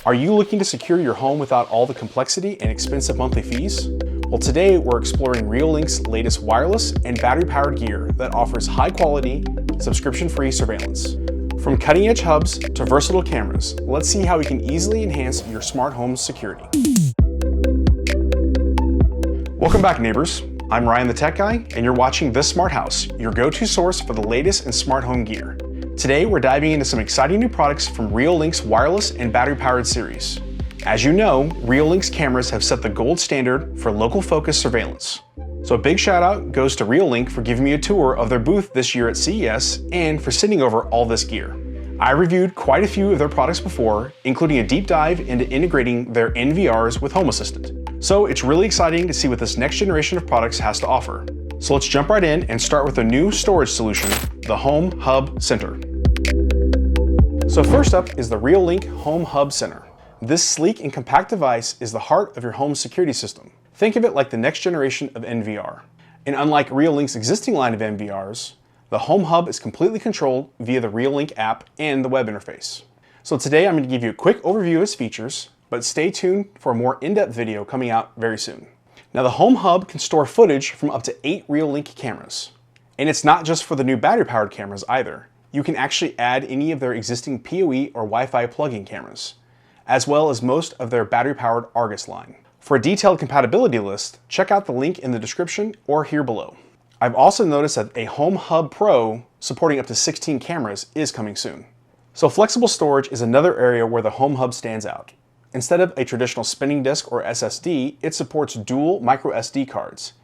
Are you looking to secure your home without all the complexity and expensive monthly fees? Well, today we're exploring ReoLink's latest wireless and battery-powered gear that offers high-quality, subscription-free surveillance. From cutting-edge hubs to versatile cameras, let's see how we can easily enhance your smart home's security. Welcome back, neighbors. I'm Ryan the Tech Guy, and you're watching This Smart House, your go-to source for the latest in smart home gear. Today, we're diving into some exciting new products from ReoLink's wireless and battery-powered series. As you know, ReoLink's cameras have set the gold standard for local focus surveillance. So a big shout out goes to ReoLink for giving me a tour of their booth this year at CES and for sending over all this gear. I reviewed quite a few of their products before, including a deep dive into integrating their NVRs with Home Assistant. So it's really exciting to see what this next generation of products has to offer. So let's jump right in and start with a new storage solution, the Home Hub Center. So first up is the ReoLink Home Hub Center. This sleek and compact device is the heart of your home security system. Think of it like the next generation of NVR. And unlike ReoLink's existing line of NVRs, the Home Hub is completely controlled via the ReoLink app and the web interface. So today I'm going to give you a quick overview of its features, but stay tuned for a more in-depth video coming out very soon. Now the Home Hub can store footage from up to 8 ReoLink cameras. And it's not just for the new battery-powered cameras either. You can actually add any of their existing PoE or Wi-Fi plug-in cameras, as well as most of their battery-powered Argus line. For a detailed compatibility list, check out the link in the description or here below. I've also noticed that a Home Hub Pro supporting up to 16 cameras is coming soon. So flexible storage is another area where the Home Hub stands out. Instead of a traditional spinning disk or SSD, it supports dual micro SD cards.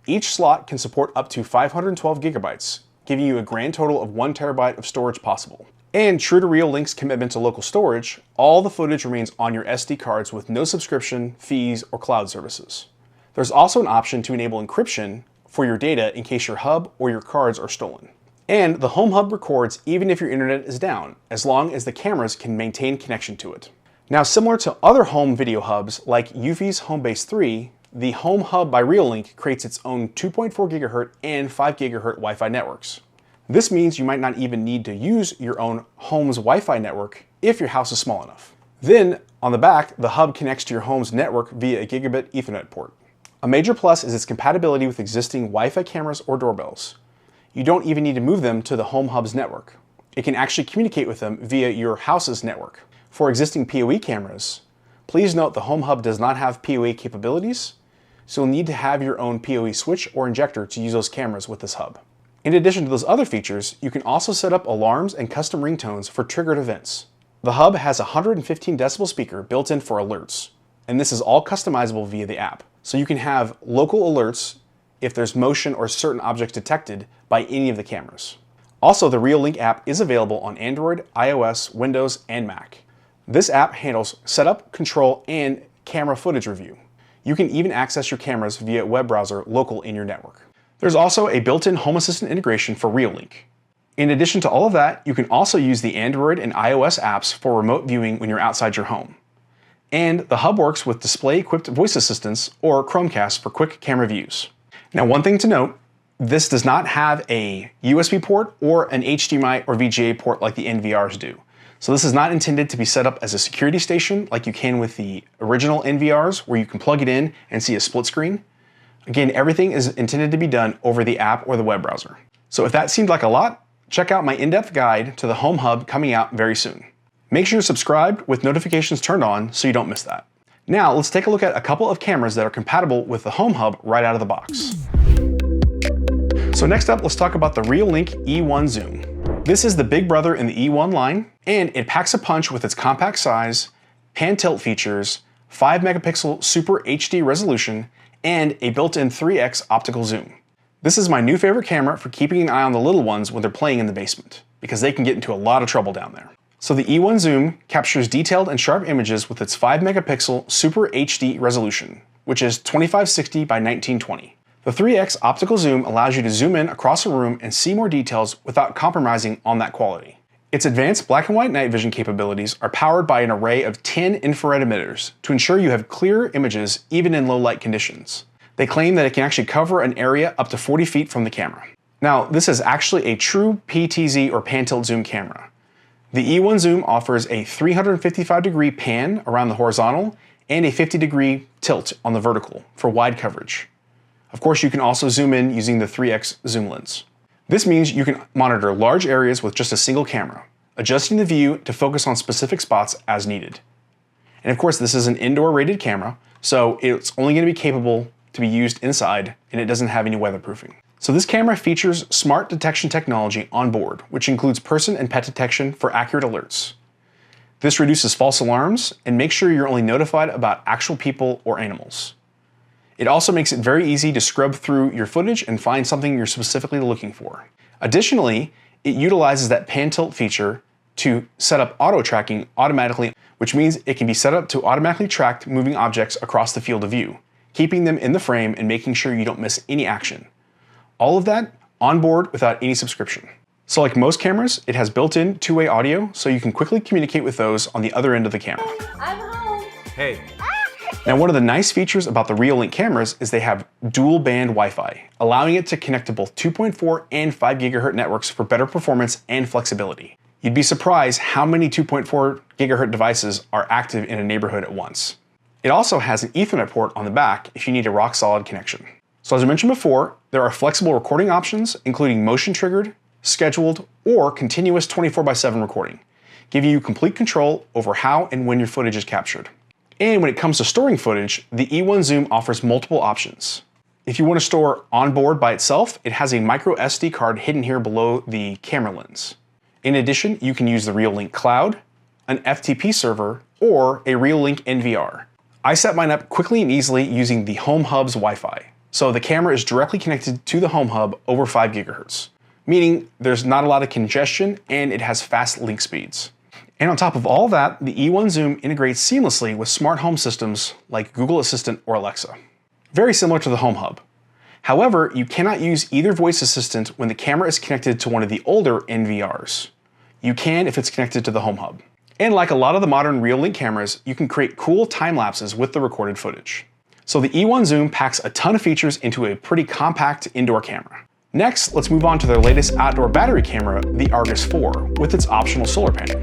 Each slot can support up to 512 gigabytes, giving you a grand total of 1 terabyte of storage possible. And true to ReoLink's commitment to local storage, all the footage remains on your SD cards with no subscription, fees, or cloud services. There's also an option to enable encryption for your data in case your hub or your cards are stolen. And the Home Hub records even if your internet is down, as long as the cameras can maintain connection to it. Now, similar to other home video hubs like Eufy's Homebase 3, the Home Hub by ReoLink creates its own 2.4 GHz and 5 GHz Wi-Fi networks. This means you might not even need to use your own home's Wi-Fi network if your house is small enough. Then, on the back, the hub connects to your home's network via a gigabit Ethernet port. A major plus is its compatibility with existing Wi-Fi cameras or doorbells. You don't even need to move them to the Home Hub's network. It can actually communicate with them via your house's network. For existing PoE cameras, please note the Home Hub does not have PoE capabilities, so you'll need to have your own PoE switch or injector to use those cameras with this hub. In addition to those other features, you can also set up alarms and custom ringtones for triggered events. The hub has a 115 decibel speaker built in for alerts, and this is all customizable via the app. So you can have local alerts if there's motion or certain objects detected by any of the cameras. Also, the ReoLink app is available on Android, iOS, Windows, and Mac. This app handles setup, control, and camera footage review. You can even access your cameras via a web browser local in your network. There's also a built-in Home Assistant integration for ReoLink. In addition to all of that, you can also use the Android and iOS apps for remote viewing when you're outside your home. And the hub works with display-equipped voice assistants or Chromecast for quick camera views. Now, one thing to note, this does not have a USB port or an HDMI or VGA port like the NVRs do. So this is not intended to be set up as a security station like you can with the original NVRs, where you can plug it in and see a split screen. Again, everything is intended to be done over the app or the web browser. So if that seemed like a lot, check out my in-depth guide to the Home Hub coming out very soon. Make sure you're subscribed with notifications turned on so you don't miss that. Now let's take a look at a couple of cameras that are compatible with the Home Hub right out of the box. So next up, let's talk about the ReoLink E1 Zoom. This is the big brother in the E1 line, and it packs a punch with its compact size, pan tilt features, 5 megapixel Super HD resolution, and a built-in 3x optical zoom. This is my new favorite camera for keeping an eye on the little ones when they're playing in the basement, because they can get into a lot of trouble down there. So the E1 Zoom captures detailed and sharp images with its 5 megapixel Super HD resolution, which is 2560 by 1920. The 3x optical zoom allows you to zoom in across a room and see more details without compromising on that quality. Its advanced black and white night vision capabilities are powered by an array of 10 infrared emitters to ensure you have clearer images even in low light conditions. They claim that it can actually cover an area up to 40 feet from the camera. Now, this is actually a true PTZ or pan tilt zoom camera. The E1 Zoom offers a 355-degree pan around the horizontal and a 50-degree tilt on the vertical for wide coverage. Of course, you can also zoom in using the 3x zoom lens. This means you can monitor large areas with just a single camera, adjusting the view to focus on specific spots as needed. And of course, this is an indoor rated camera, so it's only going to be capable to be used inside, and it doesn't have any weatherproofing. So this camera features smart detection technology on board, which includes person and pet detection for accurate alerts. This reduces false alarms and makes sure you're only notified about actual people or animals. It also makes it very easy to scrub through your footage and find something you're specifically looking for. Additionally, it utilizes that pan tilt feature to set up auto tracking automatically, which means it can be set up to automatically track moving objects across the field of view, keeping them in the frame and making sure you don't miss any action. All of that on board without any subscription. So like most cameras, it has built-in two-way audio, so you can quickly communicate with those on the other end of the camera. I'm home. Hey. Now, one of the nice features about the ReoLink cameras is they have dual band Wi-Fi, allowing it to connect to both 2.4 and 5 gigahertz networks for better performance and flexibility. You'd be surprised how many 2.4 gigahertz devices are active in a neighborhood at once. It also has an Ethernet port on the back if you need a rock-solid connection. So as I mentioned before, there are flexible recording options, including motion-triggered, scheduled, or continuous 24/7 recording, giving you complete control over how and when your footage is captured. And when it comes to storing footage, the E1 Zoom offers multiple options. If you want to store on board by itself, it has a micro SD card hidden here below the camera lens. In addition, you can use the ReoLink Cloud, an FTP server, or a ReoLink NVR. I set mine up quickly and easily using the Home Hub's Wi-Fi. So the camera is directly connected to the Home Hub over 5 gigahertz, meaning there's not a lot of congestion and it has fast link speeds. And on top of all that, the E1 Zoom integrates seamlessly with smart home systems like Google Assistant or Alexa. Very similar to the Home Hub. However, you cannot use either voice assistant when the camera is connected to one of the older NVRs. You can if it's connected to the Home Hub. And like a lot of the modern ReoLink cameras, you can create cool time lapses with the recorded footage. So the E1 Zoom packs a ton of features into a pretty compact indoor camera. Next, let's move on to their latest outdoor battery camera, the Argus 4, with its optional solar panel.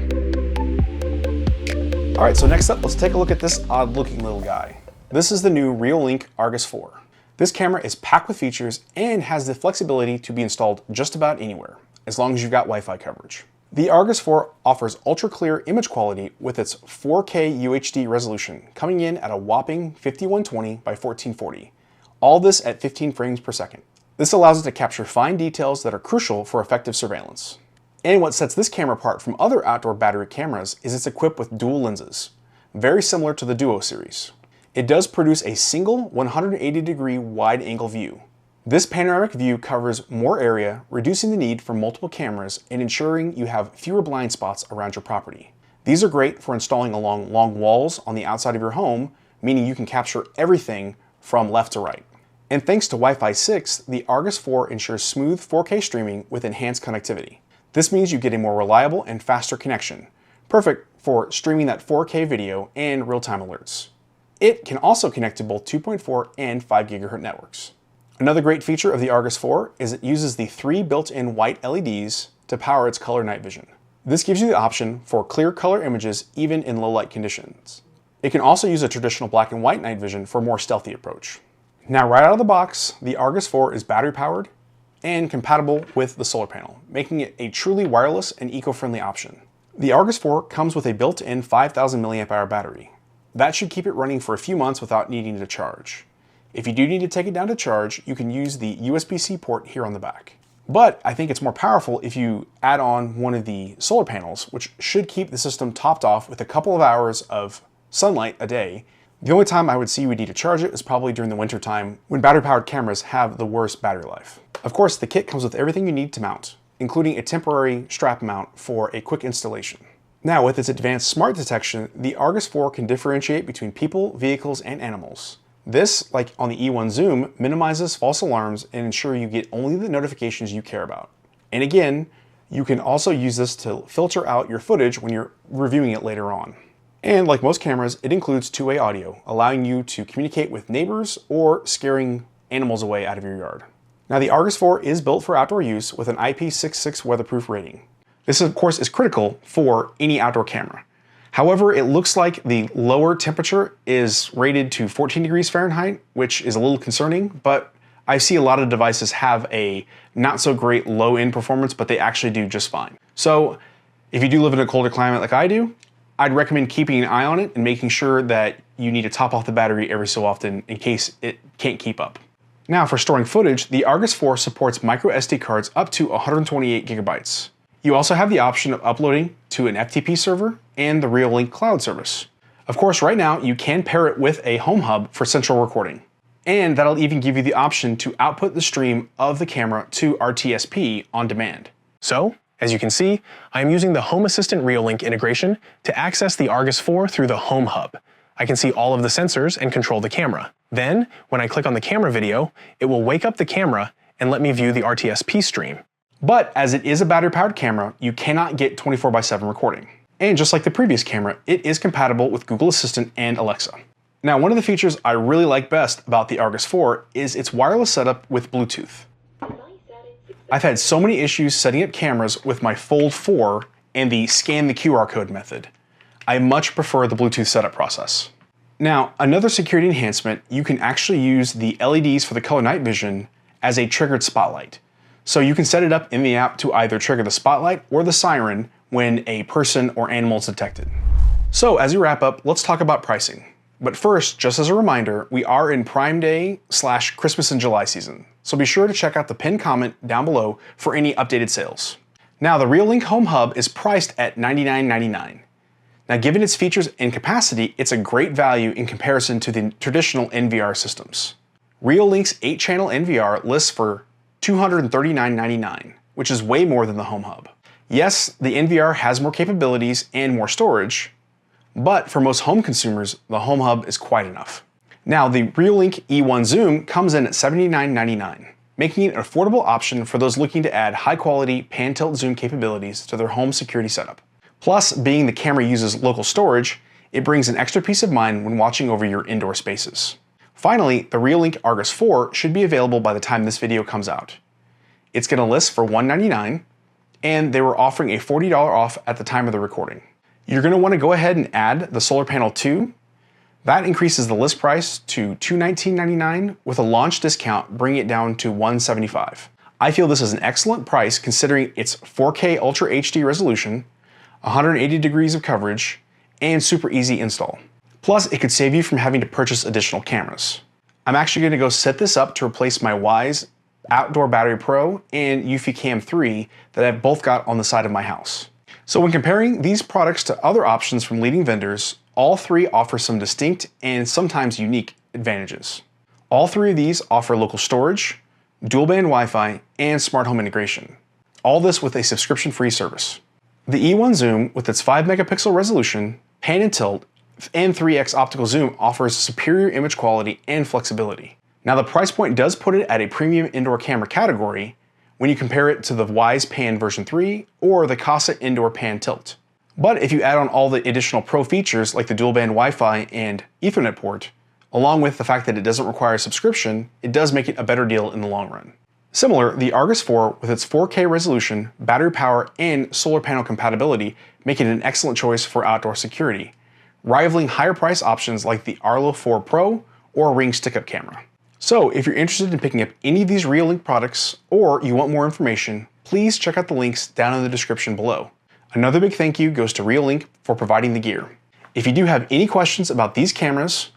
All right, so next up, let's take a look at this odd-looking little guy. This is the new ReoLink Argus 4. This camera is packed with features and has the flexibility to be installed just about anywhere, as long as you've got Wi-Fi coverage. The Argus 4 offers ultra-clear image quality with its 4K UHD resolution, coming in at a whopping 5120 by 1440. All this at 15 frames per second. This allows it to capture fine details that are crucial for effective surveillance. And what sets this camera apart from other outdoor battery cameras is it's equipped with dual lenses, very similar to the Duo series. It does produce a single 180-degree wide-angle view. This panoramic view covers more area, reducing the need for multiple cameras and ensuring you have fewer blind spots around your property. These are great for installing along long walls on the outside of your home, meaning you can capture everything from left to right. And thanks to Wi-Fi 6, the Argus 4 ensures smooth 4K streaming with enhanced connectivity. This means you get a more reliable and faster connection, perfect for streaming that 4K video and real-time alerts. It can also connect to both 2.4 and 5 gigahertz networks. Another great feature of the Argus 4 is it uses the 3 built-in white LEDs to power its color night vision. This gives you the option for clear color images even in low light conditions. It can also use a traditional black and white night vision for a more stealthy approach. Now right out of the box, the Argus 4 is battery powered and compatible with the solar panel, making it a truly wireless and eco-friendly option. The Argus 4 comes with a built-in 5,000 mAh battery. That should keep it running for a few months without needing to charge. If you do need to take it down to charge, you can use the USB-C port here on the back. But I think it's more powerful if you add on one of the solar panels, which should keep the system topped off with a couple of hours of sunlight a day. The only time I would see we need to charge it is probably during the winter time when battery-powered cameras have the worst battery life. Of course, the kit comes with everything you need to mount, including a temporary strap mount for a quick installation. Now, with its advanced smart detection, the Argus 4 can differentiate between people, vehicles, and animals. This, like on the E1 Zoom, minimizes false alarms and ensures you get only the notifications you care about. And again, you can also use this to filter out your footage when you're reviewing it later on. And like most cameras, it includes two-way audio, allowing you to communicate with neighbors or scaring animals away out of your yard. Now the Argus 4 is built for outdoor use with an IP66 weatherproof rating. This of course is critical for any outdoor camera. However, it looks like the lower temperature is rated to 14 degrees Fahrenheit, which is a little concerning, but I see a lot of devices have a not so great low end performance, but they actually do just fine. So if you do live in a colder climate like I do, I'd recommend keeping an eye on it and making sure that you need to top off the battery every so often in case it can't keep up. Now for storing footage, the Argus 4 supports micro SD cards up to 128 gigabytes. You also have the option of uploading to an FTP server and the ReoLink cloud service. Of course, right now you can pair it with a home hub for central recording. And that'll even give you the option to output the stream of the camera to RTSP on demand. So, as you can see, I am using the Home Assistant ReoLink integration to access the Argus 4 through the Home Hub. I can see all of the sensors and control the camera. Then, when I click on the camera video, it will wake up the camera and let me view the RTSP stream. But as it is a battery-powered camera, you cannot get 24/7 recording. And just like the previous camera, it is compatible with Google Assistant and Alexa. Now, one of the features I really like best about the Argus 4 is its wireless setup with Bluetooth. I've had so many issues setting up cameras with my Fold 4 and the scan the QR code method. I much prefer the Bluetooth setup process. Now, another security enhancement, you can actually use the LEDs for the color night vision as a triggered spotlight. So you can set it up in the app to either trigger the spotlight or the siren when a person or animal is detected. So as we wrap up, let's talk about pricing. But first, just as a reminder, we are in Prime Day / Christmas and July season. So be sure to check out the pinned comment down below for any updated sales. Now the ReoLink Home Hub is priced at $99.99. Now given its features and capacity, it's a great value in comparison to the traditional NVR systems. ReoLink's 8-channel NVR lists for $239.99, which is way more than the Home Hub. Yes, the NVR has more capabilities and more storage, but for most home consumers, the Home Hub is quite enough. Now, the ReoLink E1 Zoom comes in at $79.99, making it an affordable option for those looking to add high-quality pan-tilt zoom capabilities to their home security setup. Plus, being the camera uses local storage, it brings an extra peace of mind when watching over your indoor spaces. Finally, the ReoLink Argus 4 should be available by the time this video comes out. It's going to list for $199, and they were offering a $40 off at the time of the recording. You're going to want to go ahead and add the solar panel too. That increases the list price to $219.99 with a launch discount, bringing it down to $175. I feel this is an excellent price considering its 4K Ultra HD resolution, 180 degrees of coverage, and super easy install. Plus, it could save you from having to purchase additional cameras. I'm actually going to go set this up to replace my Wyze Outdoor Battery Pro and Eufy Cam 3 that I've both got on the side of my house. So when comparing these products to other options from leading vendors, all three offer some distinct and sometimes unique advantages. All three of these offer local storage, dual-band Wi-Fi, and smart home integration. All this with a subscription-free service. The E1 Zoom, with its 5 megapixel resolution, pan and tilt, and 3x optical zoom, offers superior image quality and flexibility. Now the price point does put it at a premium indoor camera category when you compare it to the Wyze Pan version 3 or the Casa Indoor Pan Tilt. But if you add on all the additional pro features like the dual band Wi-Fi and Ethernet port, along with the fact that it doesn't require a subscription, it does make it a better deal in the long run. Similar, the Argus 4 with its 4K resolution, battery power, and solar panel compatibility make it an excellent choice for outdoor security, rivaling higher price options like the Arlo 4 Pro or Ring stick-up camera. So if you're interested in picking up any of these ReoLink products or you want more information, please check out the links down in the description below. Another big thank you goes to ReoLink for providing the gear. If you do have any questions about these cameras,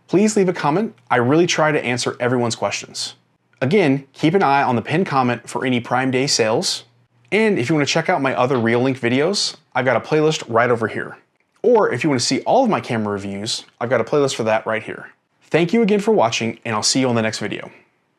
please leave a comment. I really try to answer everyone's questions. Again, keep an eye on the pinned comment for any Prime Day sales. And if you want to check out my other ReoLink videos, I've got a playlist right over here. Or if you want to see all of my camera reviews, I've got a playlist for that right here. Thank you again for watching, and I'll see you on the next video.